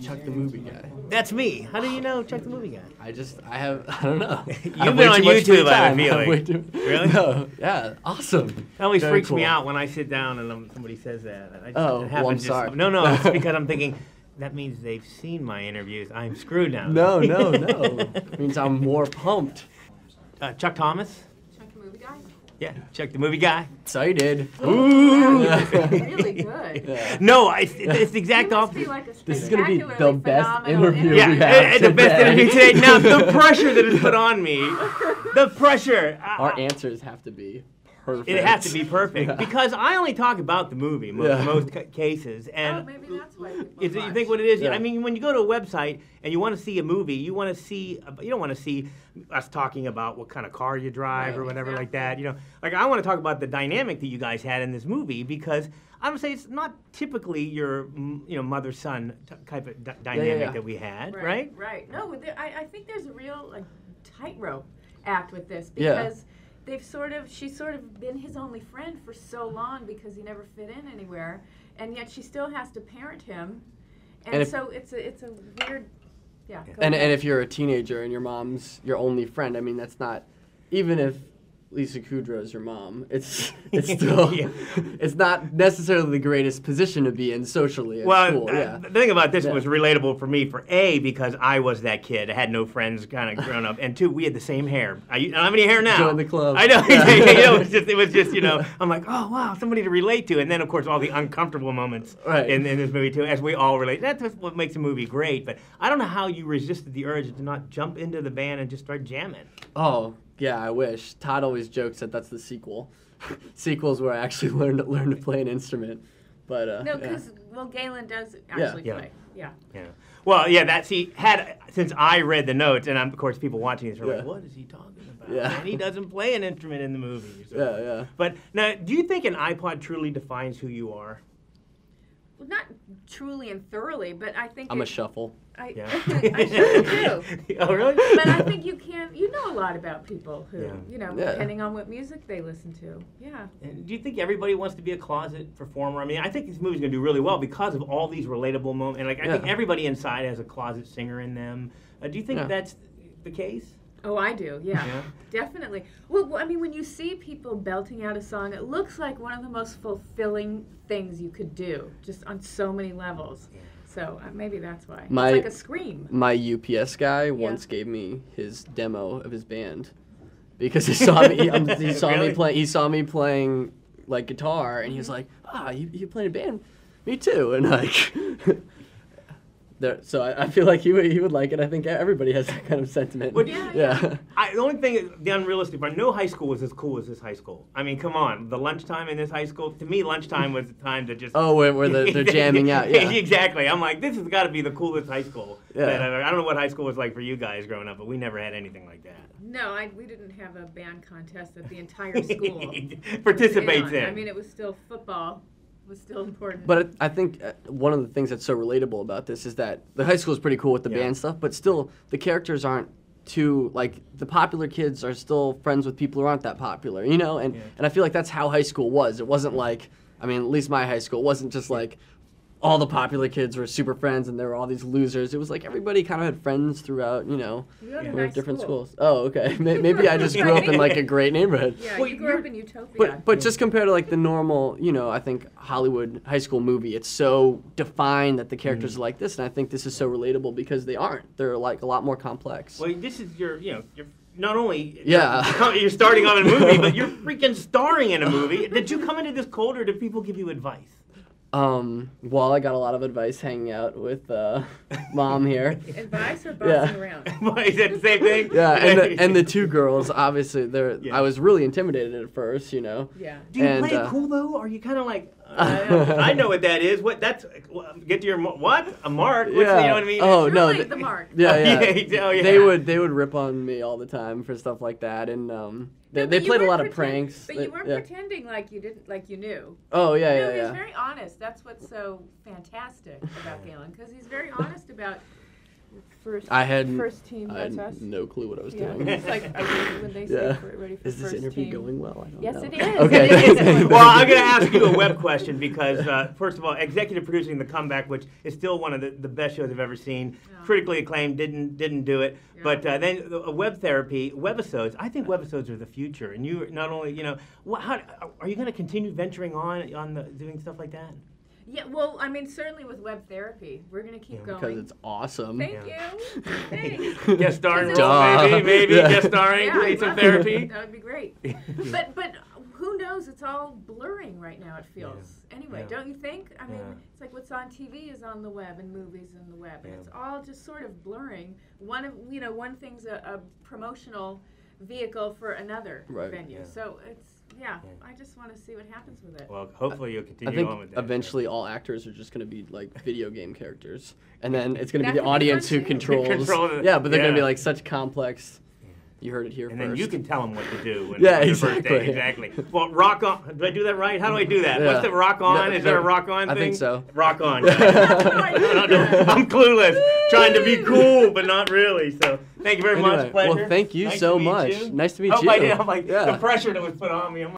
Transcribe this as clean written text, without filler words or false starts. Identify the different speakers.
Speaker 1: Chuck the Movie Guy.
Speaker 2: That's me. How do you know Chuck the Movie Guy?
Speaker 1: I don't know.
Speaker 2: You've been on YouTube, I have a feeling. Really?
Speaker 1: No. Yeah. Awesome.
Speaker 2: It always
Speaker 1: Very
Speaker 2: freaks
Speaker 1: cool.
Speaker 2: me out when I sit down and somebody says that.
Speaker 1: Oh, well, I'm sorry.
Speaker 2: No, it's because I'm thinking, that means they've seen my interviews. I'm screwed now.
Speaker 1: No. It means I'm more pumped.
Speaker 2: Chuck Thomas?
Speaker 3: Chuck the Movie Guy?
Speaker 2: Yeah, Chuck the Movie Guy.
Speaker 1: Excited.
Speaker 2: Ooh.
Speaker 3: Really good.
Speaker 1: Yeah.
Speaker 2: No, it's the exact
Speaker 3: You must
Speaker 2: opposite.
Speaker 3: be like a
Speaker 1: This is gonna be the
Speaker 3: spectacularly
Speaker 1: best
Speaker 3: phenomenal
Speaker 1: interview
Speaker 2: Yeah,
Speaker 1: we have
Speaker 2: the best
Speaker 1: today.
Speaker 2: interview today. Now, the pressure that is put on me, the pressure.
Speaker 1: Our answers have to be perfect.
Speaker 2: It has to be perfect because I only talk about the movie most cases, and
Speaker 3: Oh, maybe that's why people
Speaker 2: you
Speaker 3: watch.
Speaker 2: think what it is?
Speaker 1: Yeah.
Speaker 2: I mean, when you go to a website and you want to see a movie, you don't want to see us talking about what kind of car you drive
Speaker 3: Right,
Speaker 2: or whatever like
Speaker 3: exactly.
Speaker 2: that. Like I want to talk about the dynamic that you guys had in this movie because I would say it's not typically your mother-son type of dynamic
Speaker 1: yeah.
Speaker 2: that we had, right?
Speaker 3: Right. No, I think there's a real tightrope act with this
Speaker 1: Yeah.
Speaker 3: because she's sort of been his only friend for so long because he never fit in anywhere, and yet she still has to parent him, and so it's a weird, yeah.
Speaker 1: And if you're a teenager and your mom's your only friend, I mean that's not, even if Lisa Kudrow is your mom, it's still it's not necessarily the greatest position to be in socially at school. Yeah.
Speaker 2: The thing about this was relatable for me because I was that kid. I had no friends kind of growing up, and two, we had the same hair. I don't have any hair now.
Speaker 1: Join the club.
Speaker 2: I know. It was just I'm like, oh wow, somebody to relate to, and then of course all the uncomfortable moments in this movie too, as we all relate. That's what makes a movie great. But I don't know how you resisted the urge to not jump into the band and just start jamming.
Speaker 1: Oh. Yeah, I wish. Todd always jokes that that's the sequel. Sequel's where I actually learn to play an instrument. But
Speaker 3: no, because Gaelan does actually play. Yeah.
Speaker 2: Well, since I read the notes, and of course people watching this are like, what is he talking about?
Speaker 1: Yeah.
Speaker 2: And he doesn't play an instrument in the movie. So.
Speaker 1: Yeah.
Speaker 2: But now, do you think an iPod truly defines who you are?
Speaker 3: Well, not truly and thoroughly, but I think
Speaker 1: I'm a shuffle.
Speaker 3: I sure do.
Speaker 2: Oh, really?
Speaker 3: But I think you know a lot about people who, depending on what music they listen to. Yeah.
Speaker 2: And do you think everybody wants to be a closet performer? I mean, I think this movie's going to do really well because of all these relatable moments. And I think everybody inside has a closet singer in them. Do you think that's the case?
Speaker 3: Oh, I do, yeah. Definitely. Well, I mean, when you see people belting out a song, it looks like one of the most fulfilling things you could do, just on so many levels. Yeah. So maybe that's why. It's like a scream.
Speaker 1: My UPS guy once gave me his demo of his band because he saw me. He saw me playing like guitar, and he was like, you play in a band? Me too. And like. So I feel like he would like it. I think everybody has that kind of sentiment.
Speaker 2: Well,
Speaker 3: yeah.
Speaker 2: The only thing, the unrealistic part, no high school was as cool as this high school. I mean, come on. The lunchtime in this high school, to me, lunchtime was the time to just...
Speaker 1: Oh, where they're jamming out, yeah.
Speaker 2: Exactly. I'm like, this has got to be the coolest high school.
Speaker 1: Yeah.
Speaker 2: I don't know what high school was like for you guys growing up, but we never had anything like that.
Speaker 3: No, we didn't have a band contest that the entire school
Speaker 2: participates in.
Speaker 3: I mean, it was still football. Was still important.
Speaker 1: But I think one of the things that's so relatable about this is that the high school is pretty cool with the band stuff, but still the characters aren't too, like, the popular kids are still friends with people who aren't that popular, and I feel like that's how high school was. It wasn't like, I mean, at least my high school, it wasn't just like all the popular kids were super friends and there were all these losers. It was like everybody kind of had friends throughout, we were at different schools. Oh, okay. Maybe I just grew up in like a great neighborhood.
Speaker 3: Yeah, you grew up in Utopia.
Speaker 1: But just compared to like the normal, I think Hollywood high school movie, it's so defined that the characters are like this, and I think this is so relatable because they aren't. They're like a lot more complex.
Speaker 2: Well, this is you're not only
Speaker 1: you're
Speaker 2: starting on a movie, but you're freaking starring in a movie. Did you come into this cold, or did people give you advice?
Speaker 1: Well, I got a lot of advice hanging out with Mom here.
Speaker 3: Advice or bossing around?
Speaker 2: Is that the same thing?
Speaker 1: Yeah, and the two girls, obviously, I was really intimidated at first,
Speaker 3: Yeah.
Speaker 2: Do you play it cool, though? Are you kind of like, I know what that is. Get to your, what? A mark? You know what I mean?
Speaker 1: Oh,
Speaker 3: it's really the mark.
Speaker 1: Yeah.
Speaker 2: Yeah.
Speaker 1: They would rip on me all the time for stuff like that, and they played a lot of pranks.
Speaker 3: But you weren't pretending like you didn't, like you knew.
Speaker 1: Oh, yeah.
Speaker 3: He was very honest. That's what's so fantastic about Gaelan, because he's very honest about first.
Speaker 1: I had
Speaker 3: first team.
Speaker 1: I
Speaker 3: That's us.
Speaker 1: had no clue what I was
Speaker 3: Yeah,
Speaker 1: doing.
Speaker 3: it's like when they say ready for
Speaker 1: Is this
Speaker 3: first
Speaker 1: interview
Speaker 3: team.
Speaker 1: going well? I don't
Speaker 3: Yes,
Speaker 1: know.
Speaker 3: it is.
Speaker 1: Okay.
Speaker 3: It is.
Speaker 2: Well, I'm going to ask you a web question because, first of all, executive producing The Comeback, which is still one of the best shows I've ever seen,
Speaker 3: Yeah.
Speaker 2: critically acclaimed, didn't do it.
Speaker 3: Yeah.
Speaker 2: But then web therapy, webisodes. I think webisodes are the future. And you not only, how are you going to continue venturing on doing stuff like that?
Speaker 3: Yeah, well, I mean, certainly with web therapy, we're going to keep going.
Speaker 1: Because it's awesome.
Speaker 3: Thank you. Thanks.
Speaker 2: Guest starring
Speaker 3: Because
Speaker 2: role, maybe
Speaker 1: Yeah.
Speaker 2: guest starring,
Speaker 3: Yeah,
Speaker 2: need some
Speaker 3: I'd love
Speaker 2: therapy.
Speaker 3: it. That would be great. But who knows? It's all blurring right now, it feels. Anyway,
Speaker 2: Yeah.
Speaker 3: don't you think? I mean,
Speaker 2: Yeah.
Speaker 3: it's like what's on TV is on the web and movies on the web. And
Speaker 2: Yeah.
Speaker 3: it's all just sort of blurring. One thing's a promotional vehicle for another venue.
Speaker 2: Yeah.
Speaker 3: So it's, I just want to see what happens with it.
Speaker 2: Well, hopefully you'll
Speaker 1: I
Speaker 2: continue
Speaker 1: think
Speaker 2: on with that.
Speaker 1: eventually all actors are just going to be like video game characters, and then it's going to
Speaker 3: That
Speaker 1: be the
Speaker 3: could be
Speaker 1: audience
Speaker 3: fun
Speaker 1: who
Speaker 3: too.
Speaker 1: controls.
Speaker 2: Control the-
Speaker 1: Yeah, but they're going to
Speaker 2: yeah.
Speaker 1: be like such complex. You heard it here
Speaker 2: And
Speaker 1: first.
Speaker 2: then you can tell them what to do. When,
Speaker 1: Yeah,
Speaker 2: on the first
Speaker 1: exactly.
Speaker 2: day. Exactly. Well, rock on. Do I do that right? How do I do that?
Speaker 1: Yeah.
Speaker 2: What's the rock on?
Speaker 1: No,
Speaker 2: Is there a
Speaker 1: no,
Speaker 2: rock on
Speaker 1: I
Speaker 2: thing?
Speaker 1: think so.
Speaker 2: Rock on.
Speaker 3: How do I do that?
Speaker 2: I'm clueless. Trying to be cool, but not really. So thank you very much.
Speaker 1: Anyway,
Speaker 2: Pleasure.
Speaker 1: well, thank you
Speaker 2: Nice
Speaker 1: so
Speaker 2: to meet
Speaker 1: much.
Speaker 2: you.
Speaker 1: Nice to meet
Speaker 2: Hope
Speaker 1: you.
Speaker 2: I did. I'm like
Speaker 1: Yeah.
Speaker 2: the pressure that was put on me. I'm